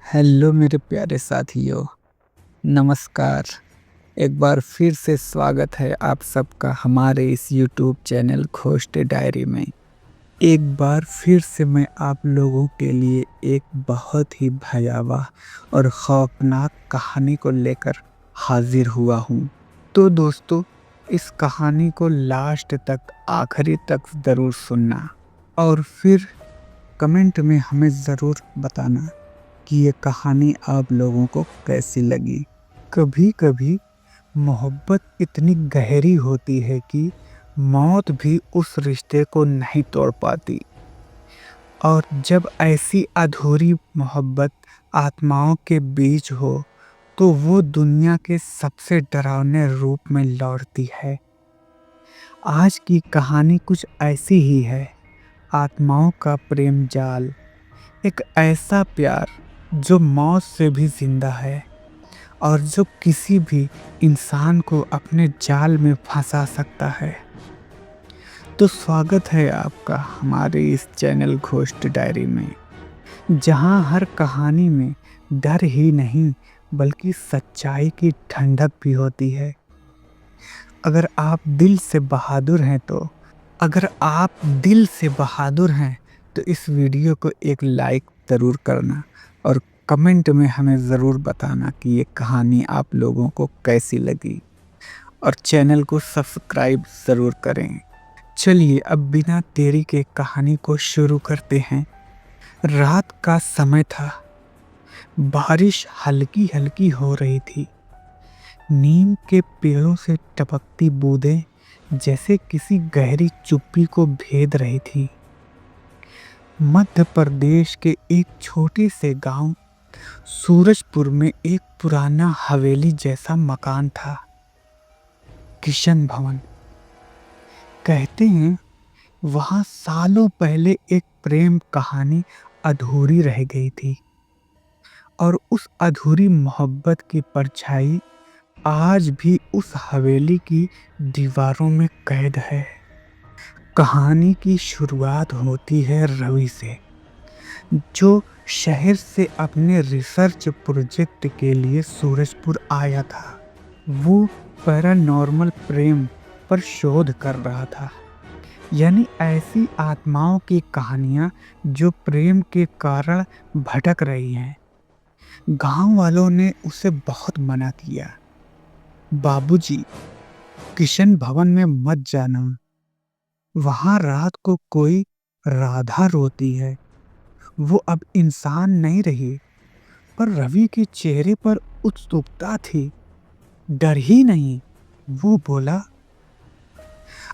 Hello मेरे प्यारे साथियों, नमस्कार। एक बार फिर से स्वागत है आप सबका हमारे इस यूट्यूब चैनल खोस्ट डायरी में। एक बार फिर से मैं आप लोगों के लिए एक बहुत ही भयावह और खौफनाक कहानी को लेकर हाजिर हुआ हूँ। तो दोस्तों, इस कहानी को लास्ट तक आखिरी तक ज़रूर सुनना और फिर कमेंट में हमें ज़रूर बताना कि ये कहानी आप लोगों को कैसी लगी। कभी कभी मोहब्बत इतनी गहरी होती है कि मौत भी उस रिश्ते को नहीं तोड़ पाती। और जब ऐसी अधूरी मोहब्बत आत्माओं के बीच हो तो वो दुनिया के सबसे डरावने रूप में लौटती है। आज की कहानी कुछ ऐसी ही है। आत्माओं का प्रेम जाल, एक ऐसा प्यार जो मौत से भी जिंदा है और जो किसी भी इंसान को अपने जाल में फंसा सकता है। तो स्वागत है आपका हमारे इस चैनल घोस्ट डायरी में, जहां हर कहानी में डर ही नहीं बल्कि सच्चाई की ठंडक भी होती है। अगर आप दिल से बहादुर हैं तो अगर आप दिल से बहादुर हैं तो इस वीडियो को एक लाइक ज़रूर करना और कमेंट में हमें ज़रूर बताना कि ये कहानी आप लोगों को कैसी लगी, और चैनल को सब्सक्राइब ज़रूर करें। चलिए अब बिना देरी के कहानी को शुरू करते हैं। रात का समय था। बारिश हल्की हल्की हो रही थी। नीम के पेड़ों से टपकती बूंदें जैसे किसी गहरी चुप्पी को भेद रही थी। मध्य प्रदेश के एक छोटे से गांव सूरजपुर में एक पुराना हवेली जैसा मकान था, किशन भवन। कहते हैं वहां सालों पहले एक प्रेम कहानी अधूरी रह गई थी और उस अधूरी मोहब्बत की परछाई आज भी उस हवेली की दीवारों में कैद है। कहानी की शुरुआत होती है रवि से, जो शहर से अपने रिसर्च प्रोजेक्ट के लिए सूरजपुर आया था। वो पैरानॉर्मल प्रेम पर शोध कर रहा था, यानी ऐसी आत्माओं की कहानियां जो प्रेम के कारण भटक रही हैं। गांव वालों ने उसे बहुत मना किया, बाबूजी, किशन भवन में मत जाना, वहां रात को कोई राधा रोती है। वो अब इंसान नहीं रही। पर रवि के चेहरे पर उत्सुकता थी, डर ही नहीं। वो बोला,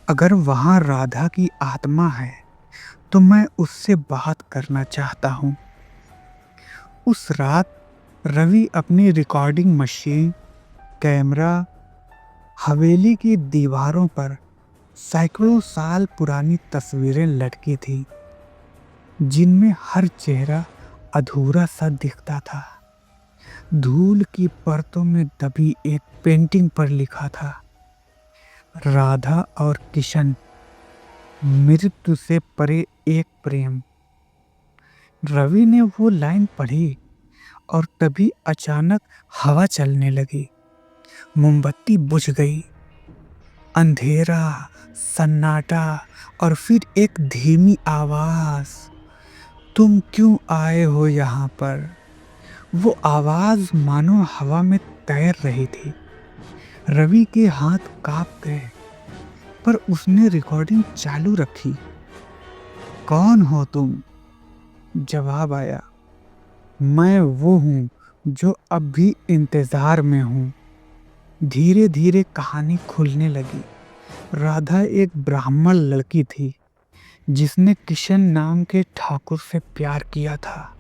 अगर वहां राधा की आत्मा है तो मैं उससे बात करना चाहता हूं। उस रात रवि अपनी रिकॉर्डिंग मशीन, कैमरा, हवेली की दीवारों पर सैकड़ों साल पुरानी तस्वीरें लटकी थी, जिनमें हर चेहरा अधूरा सा दिखता था। धूल की परतों में दबी एक पेंटिंग पर लिखा था, राधा और किशन, मृत्यु से परे एक प्रेम। रवि ने वो लाइन पढ़ी और तभी अचानक हवा चलने लगी। मोमबत्ती बुझ गई। अंधेरा, सन्नाटा और फिर एक धीमी आवाज, तुम क्यों आए हो यहाँ पर। वो आवाज मानो हवा में तैर रही थी। रवि के हाथ कांप गए, पर उसने रिकॉर्डिंग चालू रखी। कौन हो तुम? जवाब आया, मैं वो हूँ जो अब भी इंतजार में हूँ। धीरे धीरे कहानी खुलने लगी। राधा एक ब्राह्मण लड़की थी जिसने किशन नाम के ठाकुर से प्यार किया था।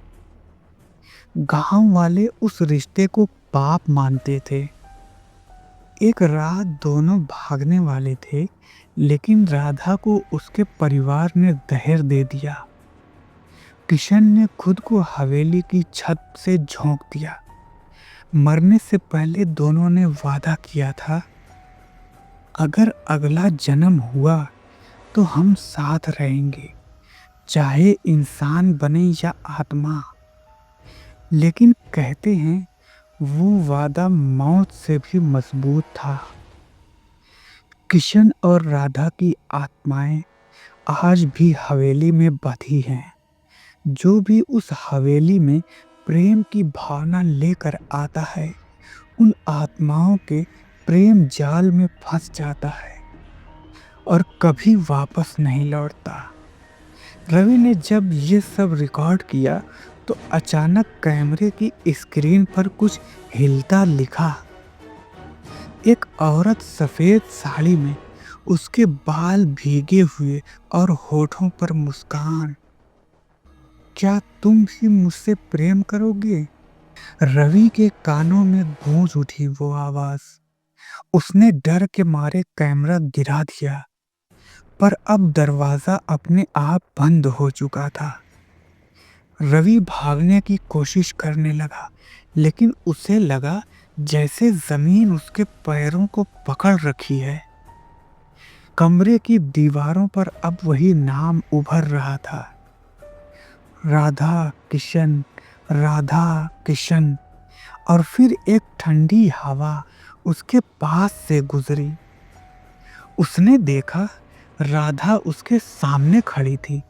गांव वाले उस रिश्ते को पाप मानते थे। एक रात दोनों भागने वाले थे, लेकिन राधा को उसके परिवार ने दहेज दे दिया। किशन ने खुद को हवेली की छत से झोंक दिया। मरने से पहले दोनों ने वादा किया था, अगर अगला जन्म हुआ तो हम साथ रहेंगे, चाहे इंसान बने या आत्मा। लेकिन कहते हैं वो वादा मौत से भी मजबूत था। किशन और राधा की आत्माएं आज भी हवेली में बंधी हैं। जो भी उस हवेली में प्रेम की भावना लेकर आता है, उन आत्माओं के प्रेम जाल में फंस जाता है और कभी वापस नहीं लौटता। रवि ने जब ये सब रिकॉर्ड किया तो अचानक कैमरे की स्क्रीन पर कुछ हिलता लिखा। एक औरत सफेद साड़ी में, उसके बाल भीगे हुए और होठों पर मुस्कान। क्या तुम भी मुझसे प्रेम करोगे? रवि के कानों में गूंज उठी वो आवाज। उसने डर के मारे कैमरा गिरा दिया, पर अब दरवाजा अपने आप बंद हो चुका था। रवि भागने की कोशिश करने लगा, लेकिन उसे लगा जैसे जमीन उसके पैरों को पकड़ रखी है। कमरे की दीवारों पर अब वही नाम उभर रहा था, राधा किशन, राधा किशन। और फिर एक ठंडी हवा उसके पास से गुजरी। उसने देखा राधा उसके सामने खड़ी थी,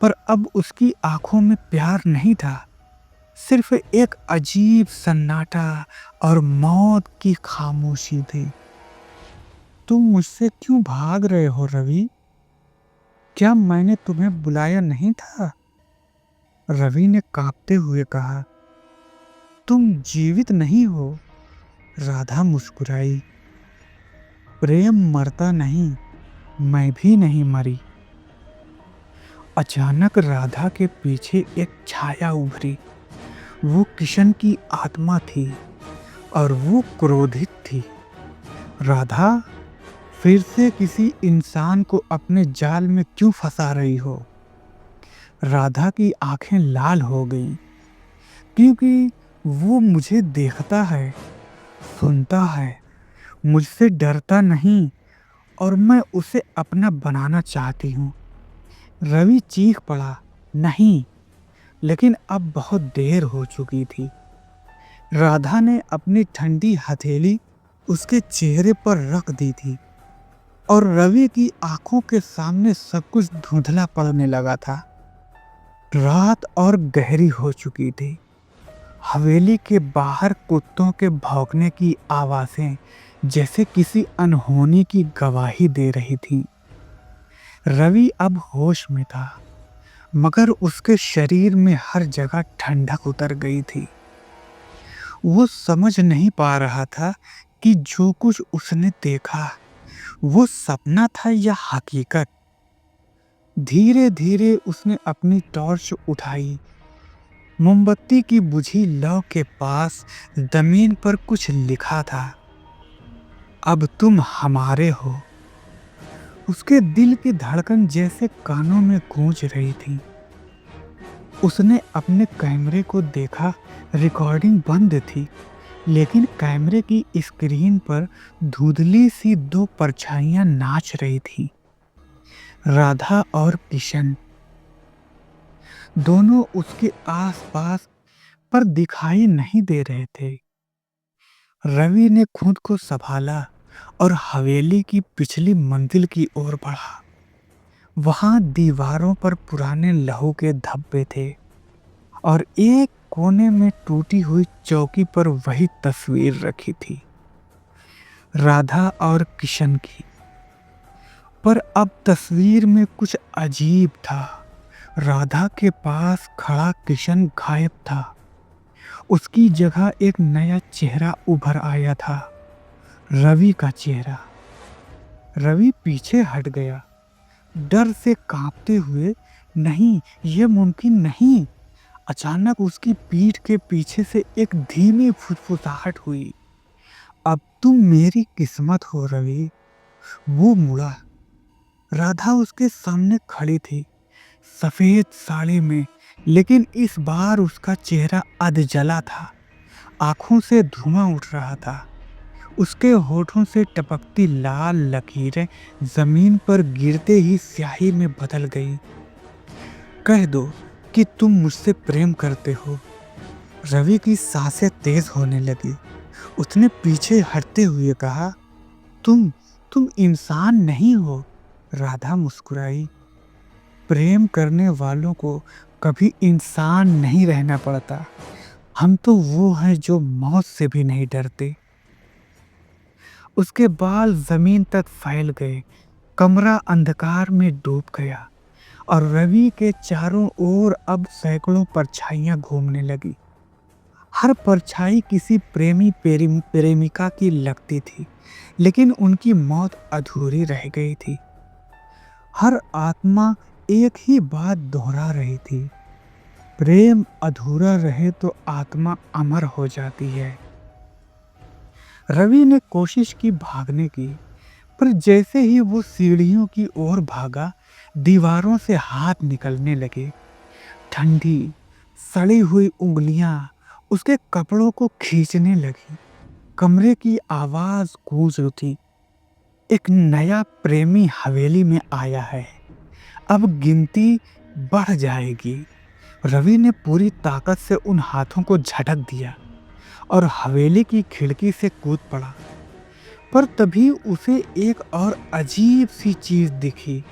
पर अब उसकी आंखों में प्यार नहीं था, सिर्फ एक अजीब सन्नाटा और मौत की खामोशी थी। तुम मुझसे क्यों भाग रहे हो रवि? क्या मैंने तुम्हें बुलाया नहीं था? रवि ने कांपते हुए कहा। तुम जीवित नहीं हो। राधा मुस्कुराई। प्रेम मरता नहीं, मैं भी नहीं मरी। अचानक राधा के पीछे एक छाया उभरी। वो किशन की आत्मा थी और वो क्रोधित थी। राधा, फिर से किसी इंसान को अपने जाल में क्यों फंसा रही हो? राधा की आंखें लाल हो गईं, क्योंकि वो मुझे देखता है, सुनता है, मुझसे डरता नहीं, और मैं उसे अपना बनाना चाहती हूँ। रवि चीख पड़ा, नहीं, लेकिन अब बहुत देर हो चुकी थी। राधा ने अपनी ठंडी हथेली उसके चेहरे पर रख दी थी और रवि की आंखों के सामने सब कुछ धुंधला पड़ने लगा था। रात और गहरी हो चुकी थी। हवेली के बाहर कुत्तों के भौंकने की आवाजें जैसे किसी अनहोनी की गवाही दे रही थीं। रवि अब होश में था, मगर उसके शरीर में हर जगह ठंडक उतर गई थी। वो समझ नहीं पा रहा था कि जो कुछ उसने देखा वो सपना था या हकीकत। धीरे धीरे उसने अपनी टॉर्च उठाई। मोमबत्ती की बुझी लौ के पास जमीन पर कुछ लिखा था, अब तुम हमारे हो। उसके दिल की धड़कन जैसे कानों में गूंज रही थी। उसने अपने कैमरे को देखा। रिकॉर्डिंग बंद थी, लेकिन कैमरे की स्क्रीन पर धुंधली सी दो परछाइयां नाच रही थी, राधा और किशन। दोनों उसके आसपास, पर दिखाई नहीं दे रहे थे। रवि ने खुद को संभाला और हवेली की पिछली मंजिल की ओर बढ़ा। वहां दीवारों पर पुराने लहू के धब्बे थे और एक कोने में टूटी हुई चौकी पर वही तस्वीर रखी थी, राधा और किशन की। पर अब तस्वीर में कुछ अजीब था। राधा के पास खड़ा किशन गायब था। उसकी जगह एक नया चेहरा उभर आया था, रवि का चेहरा। रवि पीछे हट गया, डर से कांपते हुए। नहीं, यह मुमकिन नहीं। अचानक उसकी पीठ के पीछे से एक धीमी फुसफुसाहट हुई, अब तुम मेरी किस्मत हो रवि। वो मुड़ा। राधा उसके सामने खड़ी थी, सफेद साड़ी में, लेकिन इस बार उसका चेहरा अधजला था। आंखों से धुआं उठ रहा था। उसके होठों से टपकती लाल लकीरें जमीन पर गिरते ही स्याही में बदल गई। कह दो कि तुम मुझसे प्रेम करते हो। रवि की सांसें तेज होने लगी। उसने पीछे हटते हुए कहा, तुम तुम इंसान नहीं हो। राधा मुस्कुराई। प्रेम करने वालों को कभी इंसान नहीं रहना पड़ता। हम तो वो हैं जो मौत से भी नहीं डरते। उसके बाल जमीन तक फैल गए। कमरा अंधकार में डूब गया और रवि के चारों ओर अब सैकड़ों परछाइयां घूमने लगी। हर परछाई किसी प्रेमिका की लगती थी, लेकिन उनकी मौत अधूरी रह गई थी। हर आत्मा एक ही बात दोहरा रही थी, प्रेम अधूरा रहे तो आत्मा अमर हो जाती है। रवि ने कोशिश की भागने की, पर जैसे ही वो सीढ़ियों की ओर भागा, दीवारों से हाथ निकलने लगे। ठंडी, सड़ी हुई उंगलियां उसके कपड़ों को खींचने लगी। कमरे की आवाज गूंज उठी। एक नया प्रेमी हवेली में आया है। अब गिनती बढ़ जाएगी। रवि ने पूरी ताकत से उन हाथों को झटक दिया और हवेली की खिड़की से कूद पड़ा। पर तभी उसे एक और अजीब सी चीज दिखी।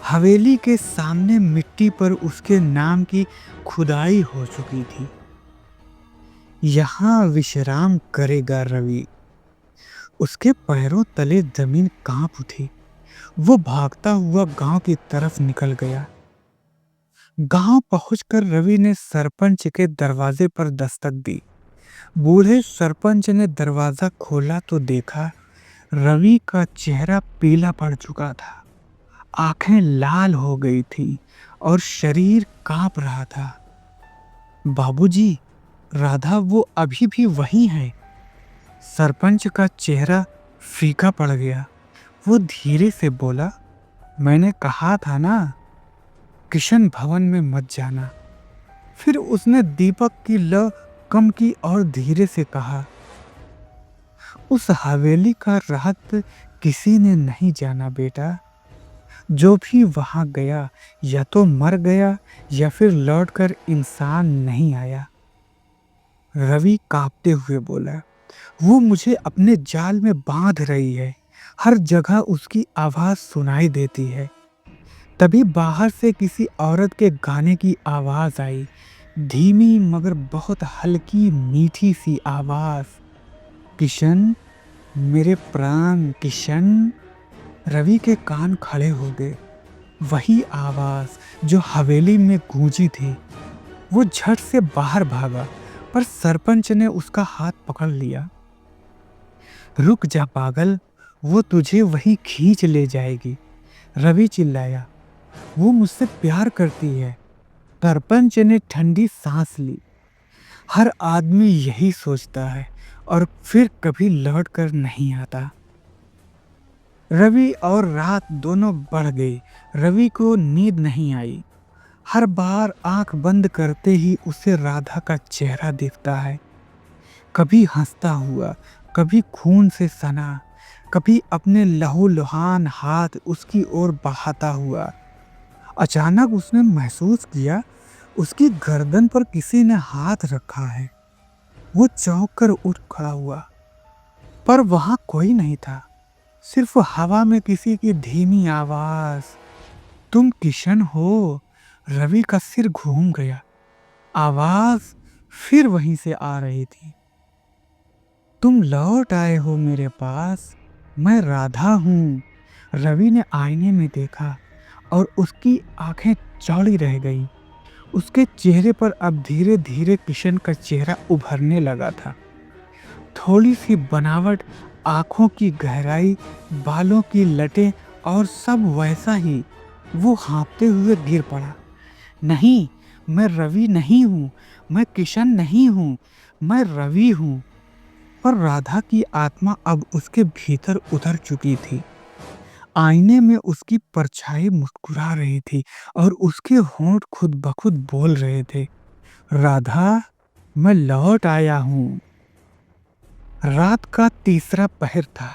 हवेली के सामने मिट्टी पर उसके नाम की खुदाई हो चुकी थी। यहाँ विश्राम करेगा रवि। उसके पैरों तले जमीन कांप उठी। वो भागता हुआ गांव की तरफ निकल गया। गांव पहुंचकर रवि ने सरपंच के दरवाजे पर दस्तक दी। बूढ़े सरपंच ने दरवाजा खोला तो देखा रवि का चेहरा पीला पड़ चुका था। आंखें लाल हो गई थी और शरीर कांप रहा था। बाबूजी, राधा वो अभी भी वही है। सरपंच का चेहरा फीका पड़ गया। वो धीरे से बोला, मैंने कहा था ना, किशन भवन में मत जाना। फिर उसने दीपक की लौ कम की और धीरे से कहा, उस हवेली का राहत किसी ने नहीं जाना बेटा। जो भी वहां गया या तो मर गया या फिर लौटकर इंसान नहीं आया। रवि कांपते हुए बोला, वो मुझे अपने जाल में बांध रही है। हर जगह उसकी आवाज सुनाई देती है। तभी बाहर से किसी औरत के गाने की आवाज आई, धीमी मगर बहुत हल्की मीठी सी आवाज, किशन, मेरे प्राण किशन। रवि के कान खड़े हो गए। वही आवाज जो हवेली में गूंजी थी। वो झट से बाहर भागा, पर सरपंच ने उसका हाथ पकड़ लिया। रुक जा पागल, वो तुझे वहीं खींच ले जाएगी। रवि चिल्लाया, वो मुझसे प्यार करती है। सरपंच ने ठंडी सांस ली। हर आदमी यही सोचता है और फिर कभी लौट कर नहीं आता। रवि और रात दोनों बढ़ गई। रवि को नींद नहीं आई। हर बार आंख बंद करते ही उसे राधा का चेहरा दिखता है। कभी हंसता हुआ, कभी खून से सना, कभी अपने लहूलुहान हाथ उसकी ओर बढ़ाता हुआ। अचानक उसने महसूस किया उसकी गर्दन पर किसी ने हाथ रखा है। वो चौंक कर उठ खड़ा हुआ, पर वहां कोई नहीं था। सिर्फ हवा में किसी की धीमी आवाज, तुम किशन हो। रवि का सिर घूम गया। आवाज फिर वहीं से आ रही थी, तुम लौट आए हो मेरे पास, मैं राधा हूं। रवि ने आईने में देखा और उसकी आंखें चौड़ी रह गई। उसके चेहरे पर अब धीरे धीरे किशन का चेहरा उभरने लगा था। थोड़ी सी बनावट, आंखों की गहराई, बालों की लटें और सब वैसा ही। वो हाँफते हुए गिर पड़ा। नहीं, मैं रवि नहीं हूँ, मैं किशन नहीं हूँ, मैं रवि हूँ। पर राधा की आत्मा अब उसके भीतर उतर चुकी थी। आईने में उसकी परछाई मुस्कुरा रही थी और उसके होंठ खुद ब खुद बोल रहे थे, राधा, मैं लौट आया हूँ। रात का तीसरा पहर था।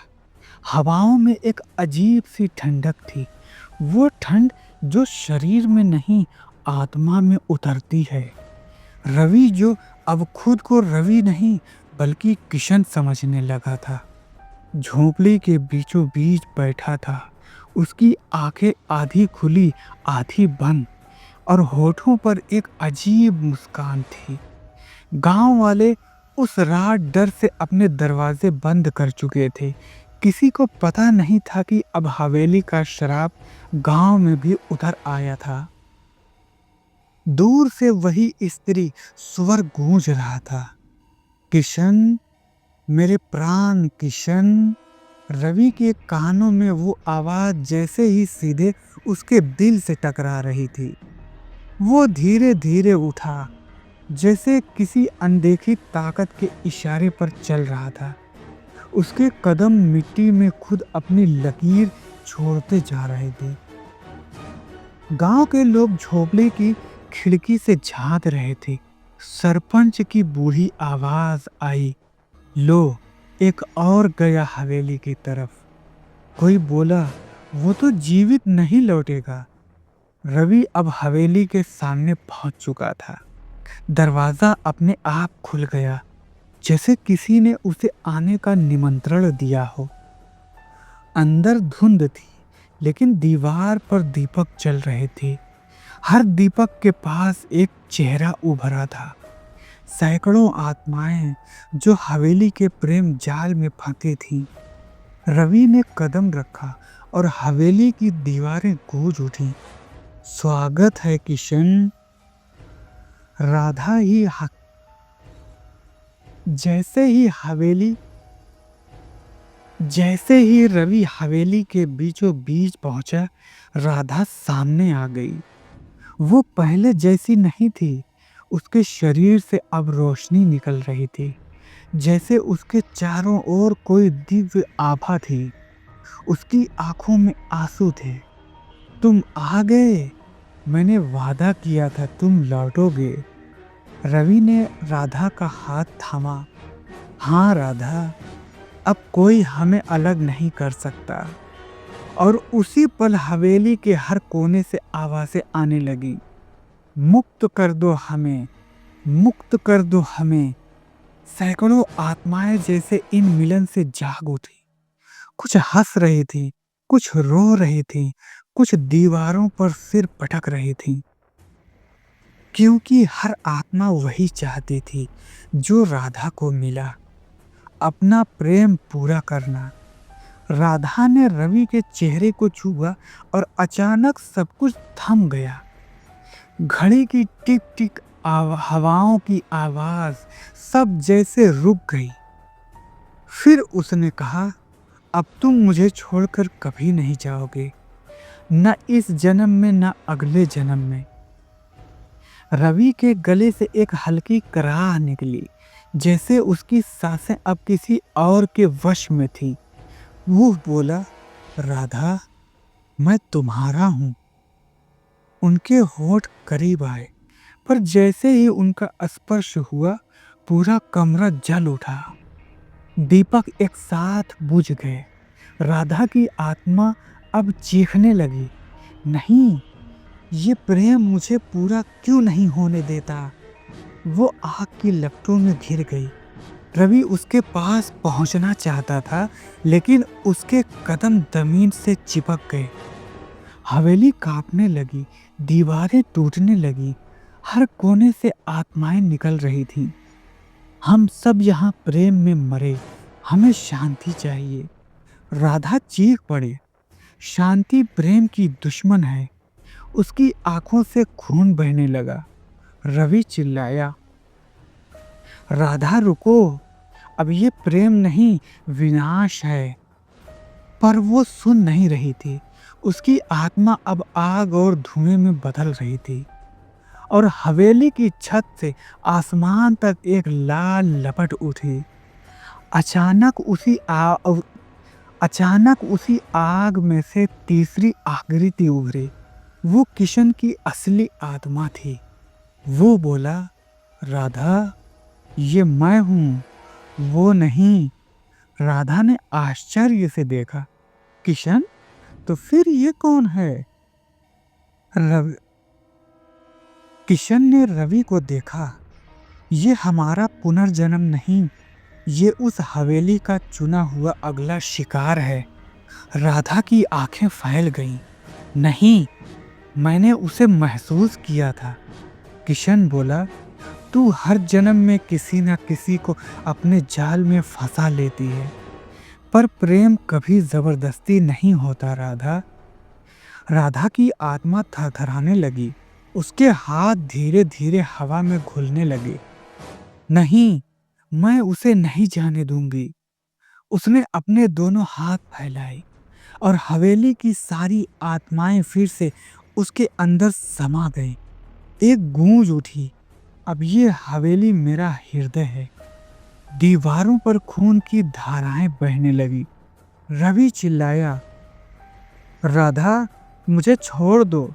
हवाओं में एक अजीब सी ठंडक थी। वो ठंड जो शरीर में नहीं, आत्मा में उतरती है। रवि जो अब खुद को रवि नहीं बल्कि किशन समझने लगा था। झोंपड़ी के बीचों बीच बैठा था। उसकी आंखें आधी खुली आधी बंद और होठों पर एक अजीब मुस्कान थी। गांव वाले उस रात डर से अपने दरवाजे बंद कर चुके थे। किसी को पता नहीं था कि अब हवेली का शराब गांव में भी उतर आया था। दूर से वही स्त्री स्वर गूंज रहा था, किशन, मेरे प्राण किशन। रवि के कानों में वो आवाज जैसे ही सीधे उसके दिल से टकरा रही थी। वो धीरे धीरे उठा, जैसे किसी अनदेखी ताकत के इशारे पर चल रहा था। उसके कदम मिट्टी में खुद अपनी लकीर छोड़ते जा रहे थे। गांव के लोग झोपड़ी की खिड़की से झांक रहे थे। सरपंच की बूढ़ी आवाज आई, लो, एक और गया हवेली की तरफ। कोई बोला, वो तो जीवित नहीं लौटेगा। रवि अब हवेली के सामने पहुंच चुका था। दरवाजा अपने आप खुल गया, जैसे किसी ने उसे आने का निमंत्रण दिया हो। अंदर धुंध थी, लेकिन दीवार पर दीपक जल रहे थे। हर दीपक के पास एक चेहरा उभरा था। सैकड़ों आत्माएं जो हवेली के प्रेम जाल में फंसी थीं। रवि ने कदम रखा और हवेली की दीवारें गूंज उठी। स्वागत है किशन। राधा ही जैसे ही हवेली जैसे ही रवि हवेली के बीचों बीच पहुंचा, राधा सामने आ गई। वो पहले जैसी नहीं थी। उसके शरीर से अब रोशनी निकल रही थी, जैसे उसके चारों ओर कोई दिव्य आभा थी। उसकी आंखों में आंसू थे। तुम आ गए, मैंने वादा किया था तुम लौटोगे। रवि ने राधा का हाथ थामा। हाँ राधा, अब कोई हमें अलग नहीं कर सकता। और उसी पल हवेली के हर कोने से आवाजें आने लगी, मुक्त कर दो हमें, मुक्त कर दो हमें। सैकड़ों आत्माएं जैसे इन मिलन से जाग उठी। कुछ हंस रही थी, कुछ रो रही थी, कुछ दीवारों पर सिर पटक रही थी, क्योंकि हर आत्मा वही चाहती थी जो राधा को मिला, अपना प्रेम पूरा करना। राधा ने रवि के चेहरे को छुआ और अचानक सब कुछ थम गया। घड़ी की टिक टिक, हवाओं की आवाज, सब जैसे रुक गई। फिर उसने कहा, अब तुम मुझे छोड़कर कभी नहीं जाओगे, न इस जन्म में न अगले जन्म में। रवि के गले से एक हल्की कराह निकली, जैसे उसकी सांसें अब किसी और के वश में थी। वो बोला, राधा, मैं तुम्हारा हूं। उनके होठ करीब आए, पर जैसे ही उनका स्पर्श हुआ, पूरा कमरा जल उठा। दीपक एक साथ बुझ गए। राधा की आत्मा अब चीखने लगी, नहीं, ये प्रेम मुझे पूरा क्यों नहीं होने देता। वो आग की लपटों में घिर गई। रवि उसके पास पहुंचना चाहता था, लेकिन उसके कदम जमीन से चिपक गए। हवेली कांपने लगी, दीवारें टूटने लगी, हर कोने से आत्माएं निकल रही थीं। हम सब यहाँ प्रेम में मरे, हमें शांति चाहिए। राधा चीख पड़े, शांति प्रेम की दुश्मन है। उसकी आंखों से खून बहने लगा। रवि चिल्लाया, राधा रुको, अब ये प्रेम नहीं, विनाश है। पर वो सुन नहीं रही थी। उसकी आत्मा अब आग और धुएं में बदल रही थी और हवेली की छत से आसमान तक एक लाल लपट उठी। अचानक उसी आग में से तीसरी आकृति उभरी। वो किशन की असली आत्मा थी। वो बोला, राधा, ये मैं हूं, वो नहीं। राधा ने आश्चर्य से देखा, किशन, तो फिर ये कौन है? रवि किशन ने रवि को देखा। ये हमारा पुनर्जन्म नहीं, ये उस हवेली का चुना हुआ अगला शिकार है। राधा की आंखें फैल गईं। नहीं, मैंने उसे महसूस किया था। किशन बोला, तू हर जन्म में किसी न किसी को अपने जाल में फंसा लेती है, पर प्रेम कभी जबरदस्ती नहीं होता राधा। राधा की आत्मा थरथराने लगी। उसके हाथ धीरे धीरे हवा में घुलने लगे। नहीं, मैं उसे नहीं जाने दूंगी। उसने अपने दोनों हाथ फैलाए और हवेली की सारी आत्माएं फिर से उसके अंदर समा गई। एक गूंज उठी, अब ये हवेली मेरा हृदय है। दीवारों पर खून की धाराएं बहने लगी। रवि चिल्लाया, राधा, मुझे छोड़ दो।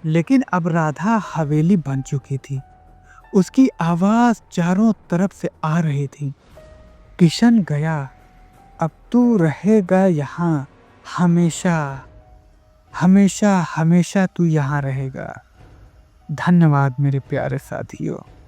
लेकिन अब राधा हवेली बन चुकी थी। उसकी आवाज चारों तरफ से आ रही थी। किशन गया, अब तू रहेगा यहाँ हमेशा, हमेशा हमेशा तू यहाँ रहेगा। धन्यवाद मेरे प्यारे साथियों।